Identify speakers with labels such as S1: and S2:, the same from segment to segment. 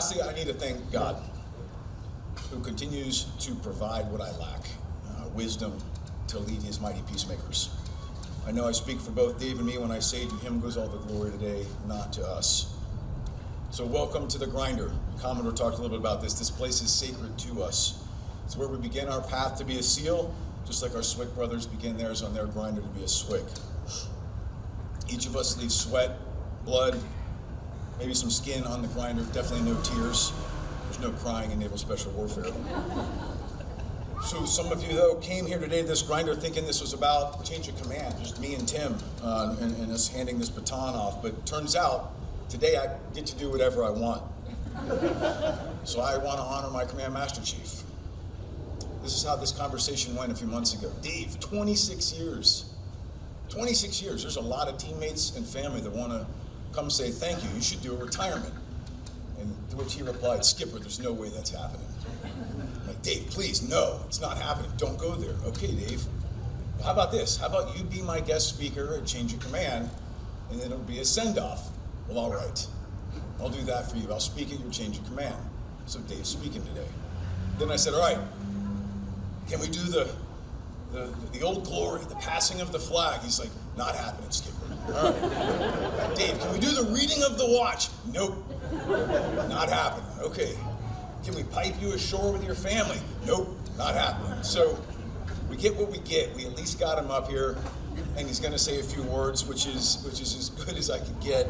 S1: lastly, I need to thank God, who continues to provide what I lack, wisdom to lead his mighty peacemakers. I know I speak for both Dave and me when I say to him goes all the glory today, not to us. So welcome to the Grinder. Commodore talked a little bit about this. This place is sacred to us. It's where we begin our path to be a SEAL, just like our SWIC brothers begin theirs on their grinder to be a SWIC. Each of us leaves sweat, blood, maybe some skin on the grinder, definitely no tears. There's no crying in naval special warfare. So some of you, though, came here today to this grinder thinking this was about change of command, just me and Tim, and us handing this baton off. But turns out, today I get to do whatever I want. So I want to honor my Command Master Chief. This is how this conversation went a few months ago. Dave, 26 years. 26 years. There's a lot of teammates and family that want to come say thank you. You should do a retirement. And to which he replied, Skipper, there's no way that's happening. I'm like, Dave, please, no, it's not happening. Don't go there. Okay, Dave. Well, how about this? How about you be my guest speaker at Change of Command, and then it'll be a send-off. Well, all right. I'll do that for you. I'll speak at your Change of Command. So Dave's speaking today. Then I said, all right, can we do the old glory, the passing of the flag? He's like, not happening, Skipper. All right. Dave, can we do the reading of the watch? Nope. Not happening. Okay. Can we pipe you ashore with your family? Nope. Not happening. So we get what we get. We at least got him up here, and he's going to say a few words, which is as good as I could get.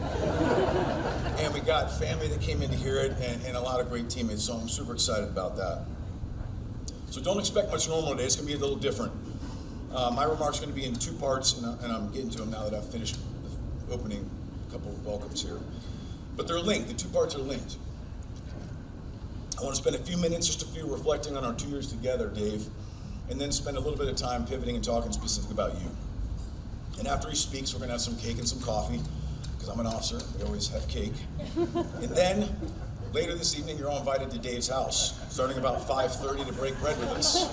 S1: And we got family that came in to hear it, and a lot of great teammates. So I'm super excited about that. So don't expect much normal today. It's going to be a little different. My remarks are going to be in two parts, and I'm getting to them now that I've finished the opening couple of welcomes here. But they're linked. The two parts are linked. I want to spend a few minutes, reflecting on our 2 years together, Dave, and then spend a little bit of time pivoting and talking specifically about you. And after he speaks, we're going to have some cake and some coffee, because I'm an officer. We always have cake. And then, later this evening, you're all invited to Dave's house, starting about 5:30 to break bread with us.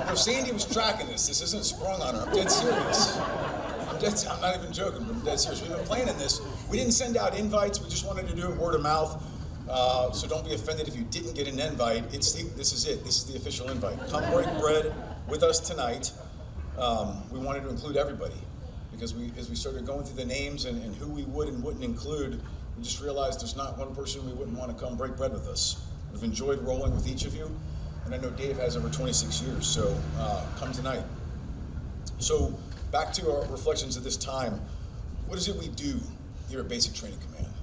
S1: Now, Sandy was tracking this. This isn't sprung on her. I'm dead serious. I'm not even joking, but I'm dead serious. We've been planning this. We didn't send out invites. We just wanted to do it word of mouth. So don't be offended if you didn't get an invite. This is it. This is the official invite. Come break bread with us tonight. We wanted to include everybody, because as we started going through the names and who we would and wouldn't include, we just realized there's not one person we wouldn't want to come break bread with us. We've enjoyed rolling with each of you, and I know Dave has over 26 years, so come tonight. So back to our reflections at this time. What is it we do here at Basic Training Command?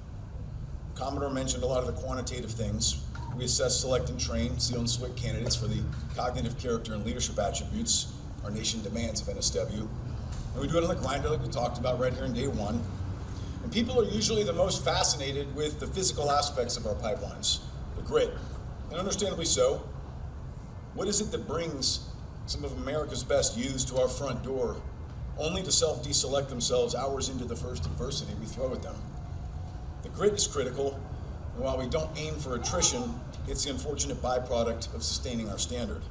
S1: Commodore mentioned a lot of the quantitative things. We assess, select, and train SEAL and SWIC candidates for the cognitive character and leadership attributes our nation demands of NSW. And we do it on the grinder like we talked about right here in day one. And people are usually the most fascinated with the physical aspects of our pipelines, the grit, and understandably so. What is it that brings some of America's best youths to our front door, only to self-deselect themselves hours into the first adversity we throw at them? The grit is critical, and while we don't aim for attrition, it's the unfortunate byproduct of sustaining our standard.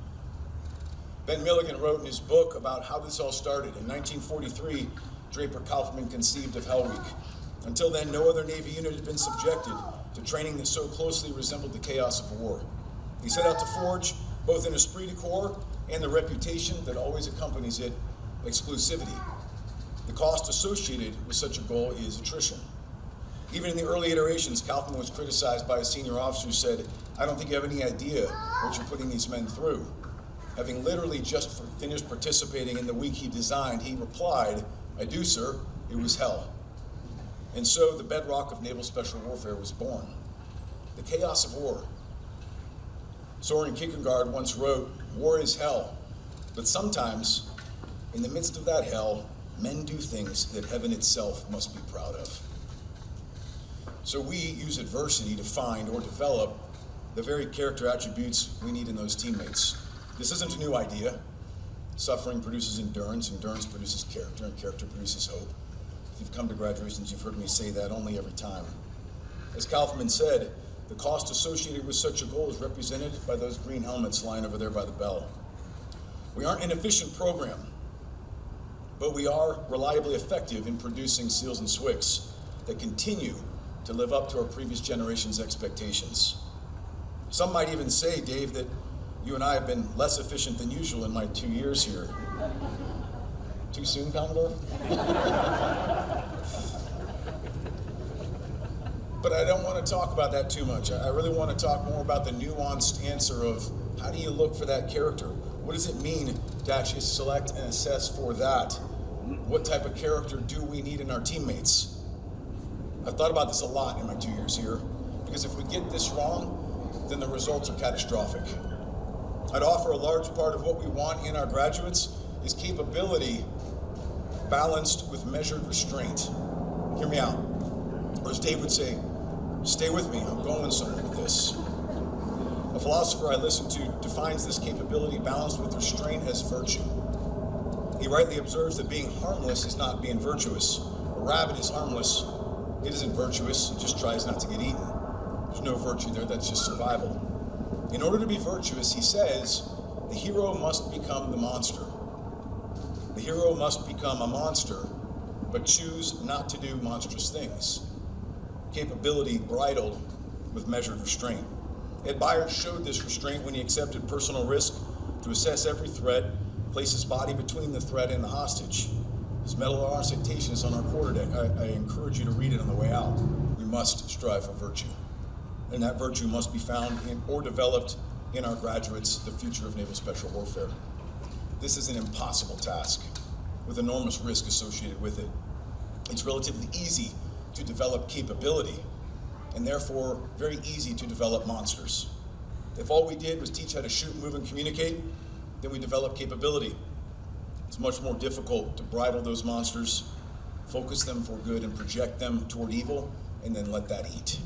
S1: Ben Milligan wrote in his book about how this all started. In 1943, Draper Kaufman conceived of Hell Week. Until then, no other Navy unit had been subjected to training that so closely resembled the chaos of war. He set out to forge both an esprit de corps and the reputation that always accompanies it, exclusivity. The cost associated with such a goal is attrition. Even in the early iterations, Kaufman was criticized by a senior officer who said, I don't think you have any idea what you're putting these men through. Having literally just finished participating in the week he designed, he replied, I do, sir, it was hell. And so the bedrock of naval special warfare was born. The chaos of war. Soren Kierkegaard once wrote, war is hell, but sometimes, in the midst of that hell, men do things that heaven itself must be proud of. So we use adversity to find or develop the very character attributes we need in those teammates. This isn't a new idea. Suffering produces endurance, endurance produces character, and character produces hope. If you've come to graduations, you've heard me say that only every time. As Kaufman said, the cost associated with such a goal is represented by those green helmets lying over there by the bell. We aren't an efficient program, but we are reliably effective in producing SEALs and SWICs that continue to live up to our previous generation's expectations. Some might even say, Dave, that you and I have been less efficient than usual in my 2 years here. Too soon, Commodore? But I don't want to talk about that too much. I really want to talk more about the nuanced answer of how do you look for that character? What does it mean to actually select and assess for that? What type of character do we need in our teammates? I've thought about this a lot in my 2 years here, because if we get this wrong, then the results are catastrophic. I'd offer a large part of what we want in our graduates is capability balanced with measured restraint. Hear me out. Or as Dave would say, stay with me, I'm going somewhere with this. A philosopher I listen to defines this capability balanced with restraint as virtue. He rightly observes that being harmless is not being virtuous. A rabbit is harmless, it isn't virtuous, it just tries not to get eaten. There's no virtue there, that's just survival. In order to be virtuous, he says, the hero must become the monster. The hero must become a monster, but choose not to do monstrous things. Capability bridled with measured restraint. Ed Byers showed this restraint when he accepted personal risk to assess every threat, place his body between the threat and the hostage. His Medal of Honor citation is on our quarterdeck. I encourage you to read it on the way out. We must strive for virtue. And that virtue must be found in or developed in our graduates, the future of naval special warfare. This is an impossible task with enormous risk associated with it. It's relatively easy to develop capability and therefore very easy to develop monsters. If all we did was teach how to shoot, move, and communicate, then we develop capability. It's much more difficult to bridle those monsters, focus them for good, and project them toward evil, and then let that eat.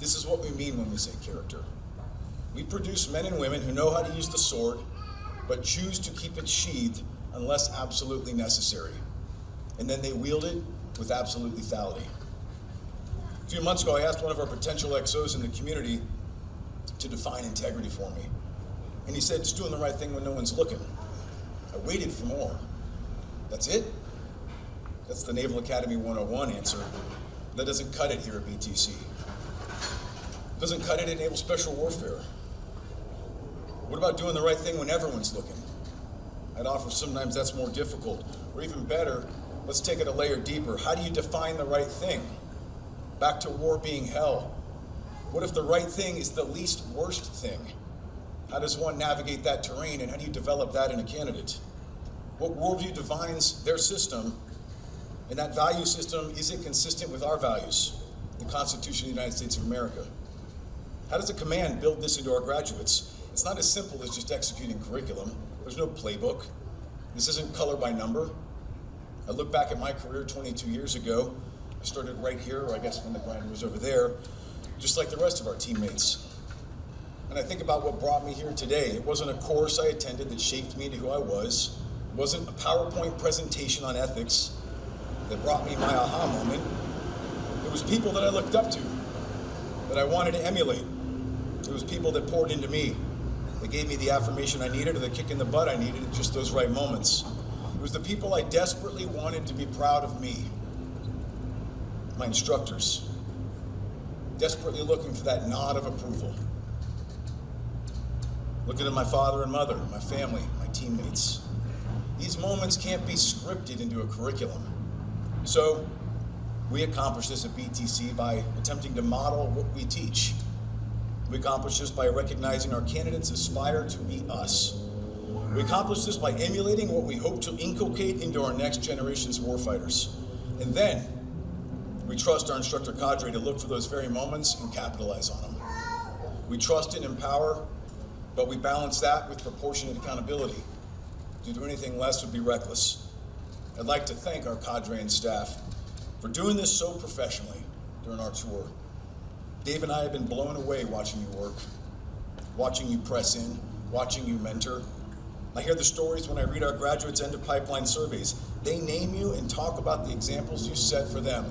S1: This is what we mean when we say character. We produce men and women who know how to use the sword, but choose to keep it sheathed unless absolutely necessary. And then they wield it with absolute lethality. A few months ago, I asked one of our potential XOs in the community to define integrity for me. And he said, just doing the right thing when no one's looking. I waited for more. That's it? That's the Naval Academy 101 answer. That doesn't cut it here at BTC. Doesn't cut it in naval special warfare. What about doing the right thing when everyone's looking? I'd offer sometimes that's more difficult. Or even better, let's take it a layer deeper. How do you define the right thing? Back to war being hell. What if the right thing is the least worst thing? How does one navigate that terrain, and how do you develop that in a candidate? What worldview defines their system, and that value system isn't consistent with our values, the Constitution of the United States of America? How does a command build this into our graduates? It's not as simple as just executing curriculum. There's no playbook. This isn't color by number. I look back at my career 22 years ago. I started right here, or I guess when the grinder was over there, just like the rest of our teammates. And I think about what brought me here today. It wasn't a course I attended that shaped me into who I was. It wasn't a PowerPoint presentation on ethics that brought me my aha moment. It was people that I looked up to, that I wanted to emulate. It was people that poured into me. They gave me the affirmation I needed or the kick in the butt I needed at just those right moments. It was the people I desperately wanted to be proud of me. My instructors. Desperately looking for that nod of approval. Looking at my father and mother, my family, my teammates. These moments can't be scripted into a curriculum. So we accomplish this at BTC by attempting to model what we teach. We accomplish this by recognizing our candidates aspire to be us. We accomplish this by emulating what we hope to inculcate into our next generation's warfighters. And then we trust our instructor cadre to look for those very moments and capitalize on them. We trust and empower, but we balance that with proportionate accountability. To do anything less would be reckless. I'd like to thank our cadre and staff for doing this so professionally during our tour. Dave and I have been blown away watching you work, watching you press in, watching you mentor. I hear the stories when I read our graduates' end-of-pipeline surveys. They name you and talk about the examples you set for them.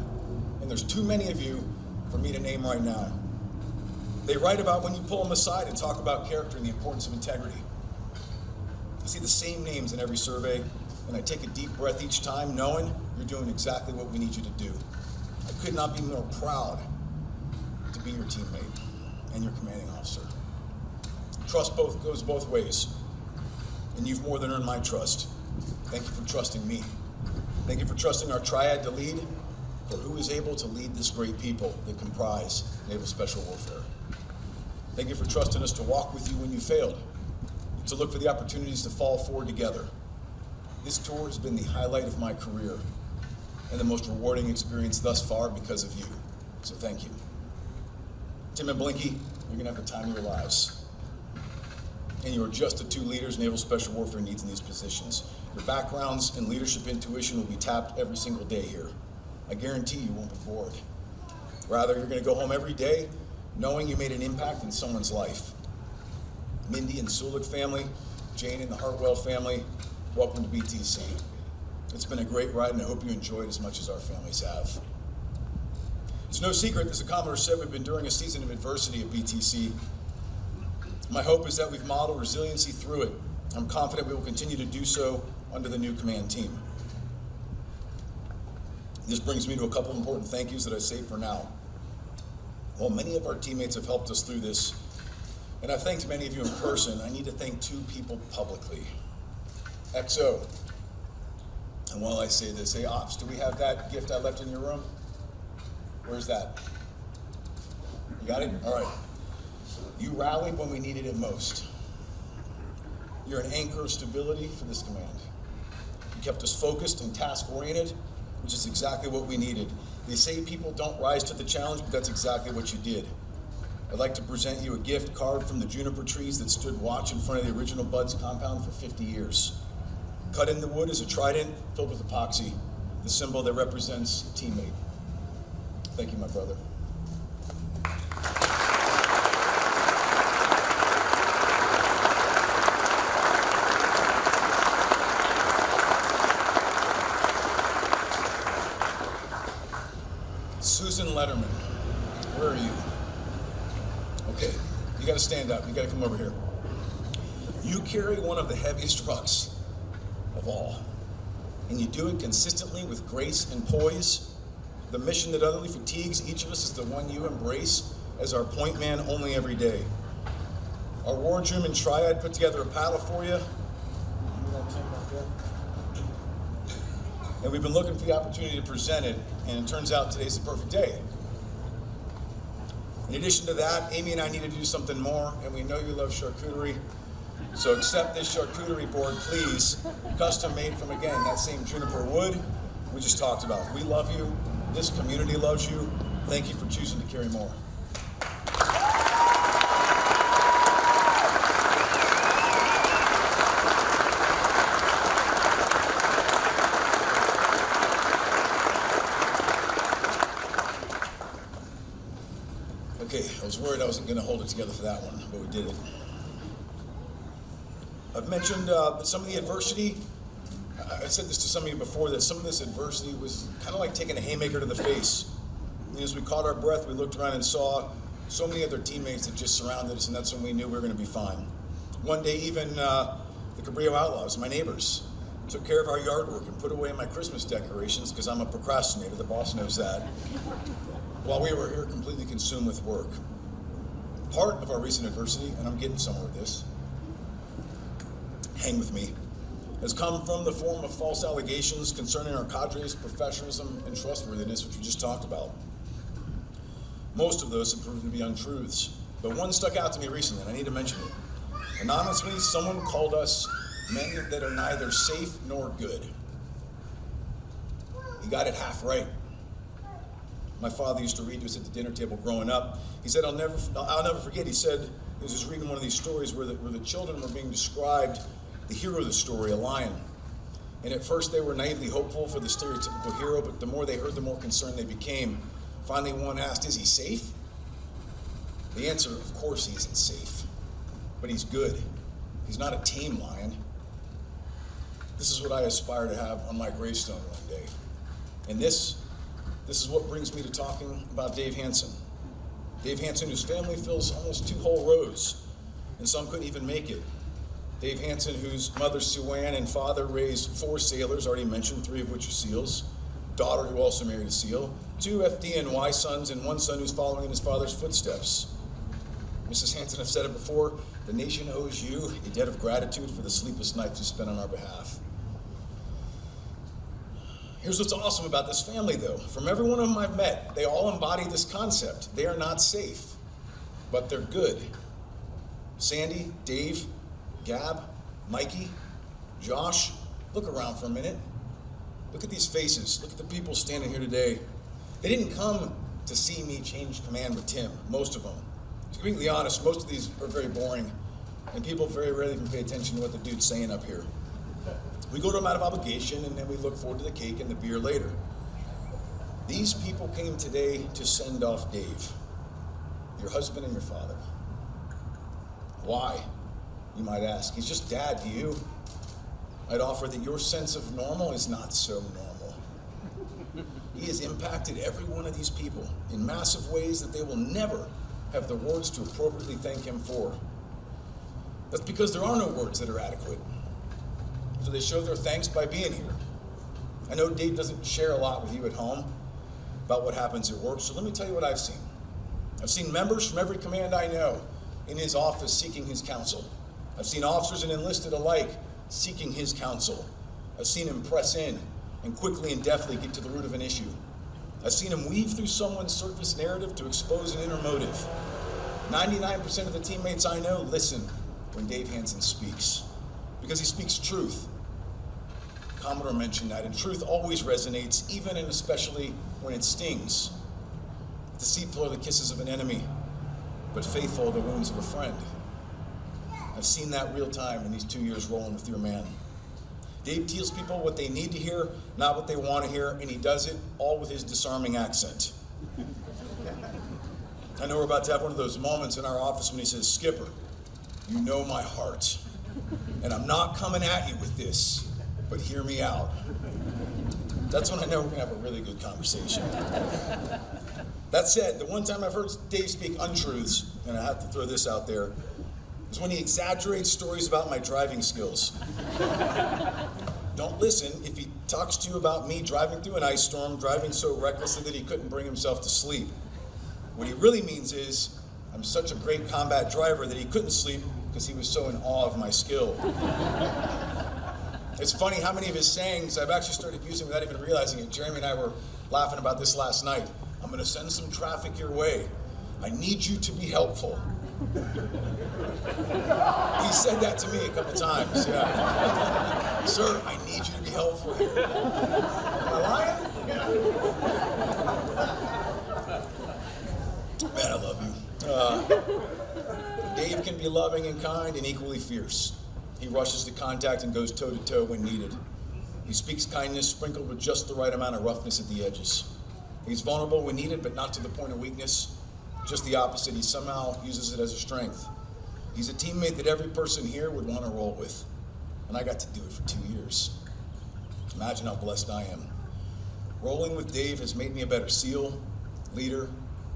S1: And there's too many of you for me to name right now. They write about when you pull them aside and talk about character and the importance of integrity. I see the same names in every survey, and I take a deep breath each time, knowing you're doing exactly what we need you to do. I could not be more proud to be your teammate and your commanding officer. Trust goes both ways, and you've more than earned my trust. Thank you for trusting me. Thank you for trusting our triad to lead, for who is able to lead this great people that comprise Naval Special Warfare. Thank you for trusting us to walk with you when you failed, to look for the opportunities to fall forward together. This tour has been the highlight of my career and the most rewarding experience thus far because of you. So thank you. Tim and Blinky, you're gonna have the time of your lives. And you are just the two leaders Naval Special Warfare needs in these positions. Your backgrounds and leadership intuition will be tapped every single day here. I guarantee you won't be bored. Rather, you're gonna go home every day knowing you made an impact in someone's life. Mindy and Sulik family, Jane and the Hartwell family, welcome to BTC. It's been a great ride, and I hope you enjoyed as much as our families have. It's no secret, as the Commodore said, we've been during a season of adversity at BTC. My hope is that we've modeled resiliency through it. I'm confident we will continue to do so under the new command team. This brings me to a couple important thank yous that I saved for now. While many of our teammates have helped us through this, and I've thanked many of you in person, I need to thank two people publicly. XO. And while I say this, hey Ops, do we have that gift I left in your room? Where's that? You got it? All right. You rallied when we needed it most. You're an anchor of stability for this command. You kept us focused and task-oriented, which is exactly what we needed. They say people don't rise to the challenge, but that's exactly what you did. I'd like to present you a gift carved from the juniper trees that stood watch in front of the original Buds compound for 50 years. Cut in the wood is a trident filled with epoxy, the symbol that represents teammate. Thank you, my brother. Susan Letterman, where are you? Okay, you gotta stand up, you gotta come over here. You carry one of the heaviest trucks of all, and you do it consistently with grace and poise. The mission that utterly fatigues each of us is the one you embrace as our point man only every day. Our wardroom and triad put together a paddle for you. And we've been looking for the opportunity to present it, and it turns out today's the perfect day. In addition to that, Amy and I need to do something more, and we know you love charcuterie. So accept this charcuterie board, please. Custom made from, again, that same juniper wood we just talked about. We love you. This community loves you. Thank you for choosing to carry more. Okay, I was worried I wasn't going to hold it together for that one, but we did it. I've mentioned that some of the adversity, I said this to some of you before, that some of this adversity was kind of like taking a haymaker to the face. And as we caught our breath, we looked around and saw so many other teammates that just surrounded us, and that's when we knew we were going to be fine. One day, even the Cabrillo Outlaws, my neighbors, took care of our yard work and put away my Christmas decorations, because I'm a procrastinator, the boss knows that, while we were here completely consumed with work. Part of our recent adversity, and I'm getting somewhere with this, hang with me, has come from the form of false allegations concerning our cadre's professionalism and trustworthiness, which we just talked about. Most of those have proven to be untruths, but one stuck out to me recently, and I need to mention it. Anonymously, someone called us men that are neither safe nor good. He got it half right. My father used to read to us at the dinner table growing up. He said, I'll never forget, he said, he was just reading one of these stories where the children were being described the hero of the story, a lion. And at first they were naively hopeful for the stereotypical hero, but the more they heard, the more concerned they became. Finally, one asked, is he safe? The answer, of course he isn't safe, but he's good. He's not a tame lion. This is what I aspire to have on my gravestone one day. And this is what brings me to talking about Dave Hansen. Dave Hansen, whose family fills almost 2 whole rows, and some couldn't even make it. Dave Hansen, whose mother Sue Ann and father raised 4 sailors, already mentioned, 3 of which are SEALs, daughter who also married a SEAL, 2 FDNY sons, and 1 son who's following in his father's footsteps. Mrs. Hansen, I've said it before, the nation owes you a debt of gratitude for the sleepless nights you spent on our behalf. Here's what's awesome about this family, though. From every one of them I've met, they all embody this concept. They are not safe, but they're good. Sandy, Dave, Gab, Mikey, Josh, look around for a minute. Look at these faces. Look at the people standing here today. They didn't come to see me change command with Tim, most of them. To be completely honest, most of these are very boring, and people very rarely even pay attention to what the dude's saying up here. We go to them out of obligation, and then we look forward to the cake and the beer later. These people came today to send off Dave, your husband and your father. Why, you might ask? He's just dad to you. I'd offer that your sense of normal is not so normal. He has impacted every one of these people in massive ways that they will never have the words to appropriately thank him for. That's because there are no words that are adequate. So they show their thanks by being here. I know Dave doesn't share a lot with you at home about what happens at work, so let me tell you what I've seen. I've seen members from every command I know in his office seeking his counsel. I've seen officers and enlisted alike seeking his counsel. I've seen him press in and quickly and deftly get to the root of an issue. I've seen him weave through someone's surface narrative to expose an inner motive. 99% of the teammates I know listen when Dave Hansen speaks, because he speaks truth. Commodore mentioned that, and truth always resonates, even and especially when it stings. Deceitful are the kisses of an enemy, but faithful are the wounds of a friend. I've seen that real time in these 2 years rolling with your man. Dave tells people what they need to hear, not what they want to hear, and he does it all with his disarming accent. I know we're about to have one of those moments in our office when he says, "Skipper, you know my heart, and I'm not coming at you with this, but hear me out." That's when I know we're gonna have a really good conversation. That said, the one time I've heard Dave speak untruths, and I have to throw this out there, is when he exaggerates stories about my driving skills. Don't listen if he talks to you about me driving through an ice storm, driving so recklessly that he couldn't bring himself to sleep. What he really means is, I'm such a great combat driver that he couldn't sleep because he was so in awe of my skill. It's funny how many of his sayings I've actually started using without even realizing it. Jeremy and I were laughing about this last night. I'm gonna send some traffic your way. I need you to be helpful. He said that to me a couple times, yeah. Sir, I need you to be helpful here. Am I lying? Man, I love you. Dave can be loving and kind and equally fierce. He rushes to contact and goes toe-to-toe when needed. He speaks kindness sprinkled with just the right amount of roughness at the edges. He's vulnerable when needed, but not to the point of weakness. Just the opposite, he somehow uses it as a strength. He's a teammate that every person here would want to roll with. And I got to do it for 2 years. Imagine how blessed I am. Rolling with Dave has made me a better SEAL, leader,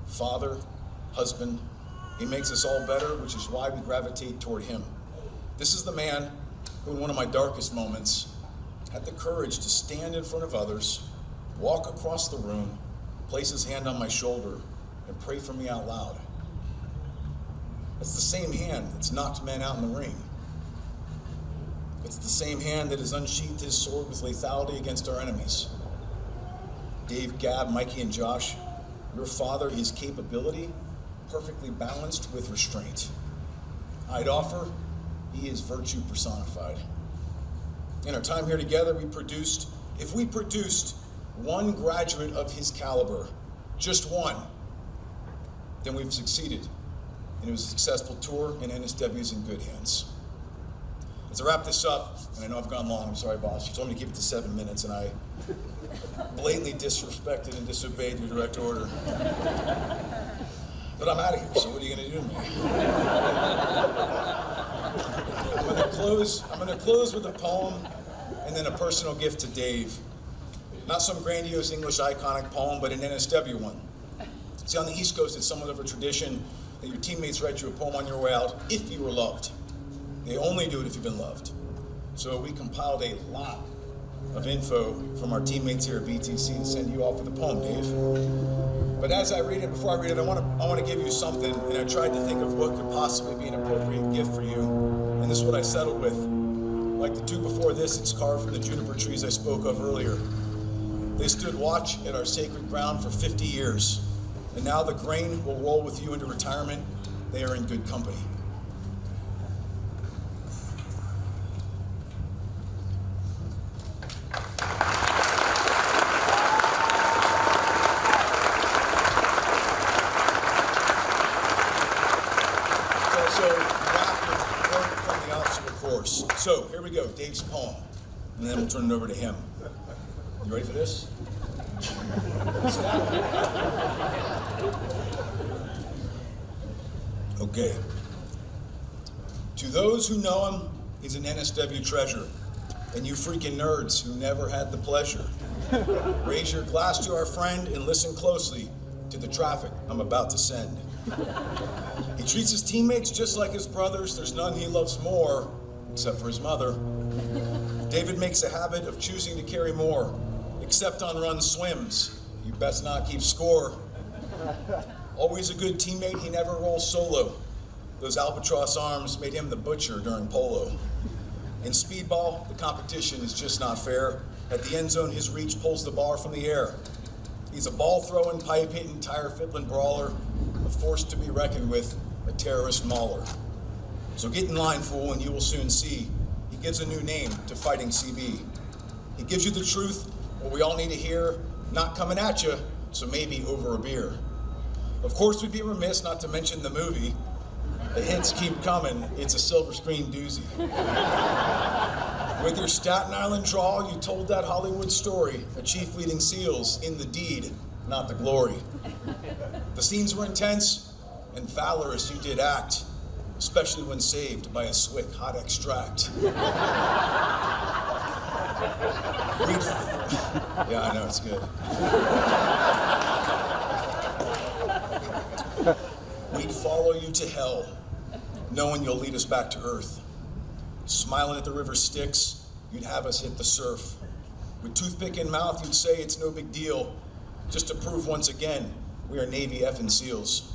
S1: father, husband. He makes us all better, which is why we gravitate toward him. This is the man who, in one of my darkest moments, had the courage to stand in front of others, walk across the room, place his hand on my shoulder, and pray for me out loud. It's the same hand that's knocked men out in the ring. It's the same hand that has unsheathed his sword with lethality against our enemies. Dave, Gab, Mikey, and Josh, your father, his capability, perfectly balanced with restraint. I'd offer, he is virtue personified. In our time here together, if we produced one graduate of his caliber, just one, then we've succeeded. And it was a successful tour, and NSW is in good hands. As I wrap this up, and I know I've gone long, I'm sorry, boss. You told me to keep it to 7 minutes, and I blatantly disrespected and disobeyed your direct order. But I'm out of here, so what are you gonna do to me? I'm gonna close with a poem and then a personal gift to Dave. Not some grandiose English iconic poem, but an NSW one. See, on the East Coast, it's somewhat of a tradition that your teammates write you a poem on your way out if you were loved. They only do it if you've been loved. So we compiled a lot of info from our teammates here at BTC to send you off with a poem, Dave. But as I read it, before I read it, I want to give you something, and I tried to think of what could possibly be an appropriate gift for you, and this is what I settled with. Like the two before this, it's carved from the juniper trees I spoke of earlier. They stood watch at our sacred ground for 50 years, and now the grain will roll with you into retirement. They are in good company. So here we go, Dave's poem, and then we'll turn it over to him. You ready for this? Okay. To those who know him, he's an NSW treasure, and you freaking nerds who never had the pleasure, raise your glass to our friend and listen closely to the traffic I'm about to send. He treats his teammates just like his brothers. There's none he loves more, except for his mother. David makes a habit of choosing to carry more, except on run swims. You best not keep score. Always a good teammate, he never rolls solo. Those albatross arms made him the butcher during polo. In speedball, the competition is just not fair. At the end zone, his reach pulls the bar from the air. He's a ball-throwing, pipe-hitting, tire-fiddling brawler, a force to be reckoned with, a terrorist mauler. So get in line, fool, and you will soon see. He gives a new name to fighting CB. He gives you the truth, what we all need to hear, not coming at you, so maybe over a beer. Of course, we'd be remiss not to mention the movie. The hits keep coming, it's a silver screen doozy. With your Staten Island drawl, you told that Hollywood story, a chief leading SEALs in the deed, not the glory. The scenes were intense and valorous you did act, especially when saved by a Swick hot extract. Yeah, I know, it's good. We'd follow you to hell, knowing you'll lead us back to earth. Smiling at the river Styx, you'd have us hit the surf. With toothpick in mouth, you'd say it's no big deal, just to prove once again we are Navy effing SEALs.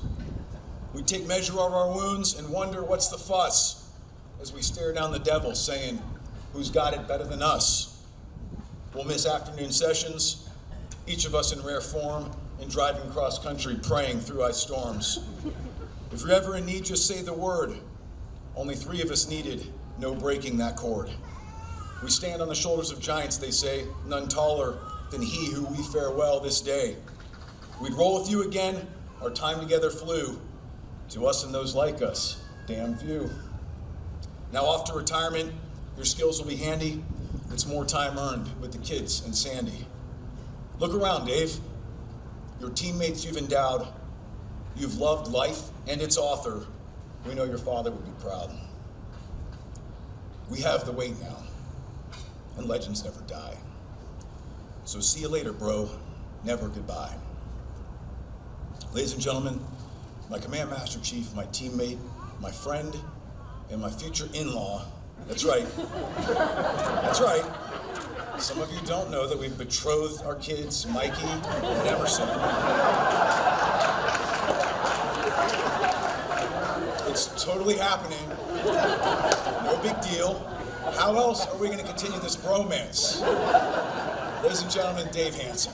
S1: We take measure of our wounds and wonder what's the fuss as we stare down the devil saying, who's got it better than us? We'll miss afternoon sessions, each of us in rare form, and driving cross country praying through ice storms. If you're ever in need, just say the word. Only 3 of us needed, no breaking that cord. We stand on the shoulders of giants, they say, none taller than he who we farewell this day. We'd roll with you again, our time together flew. To us and those like us, damn few. Now off to retirement, your skills will be handy. It's more time earned with the kids and Sandy. Look around, Dave. Your teammates you've endowed. You've loved life and its author. We know your father would be proud. We have the weight now, and legends never die. So see you later, bro. Never goodbye. Ladies and gentlemen, my Command Master Chief, my teammate, my friend, and my future in-law. That's right. That's right. Some of you don't know that we've betrothed our kids, Mikey and Emerson. It's totally happening. No big deal. How else are we going to continue this bromance? Ladies and gentlemen, Dave Hansen.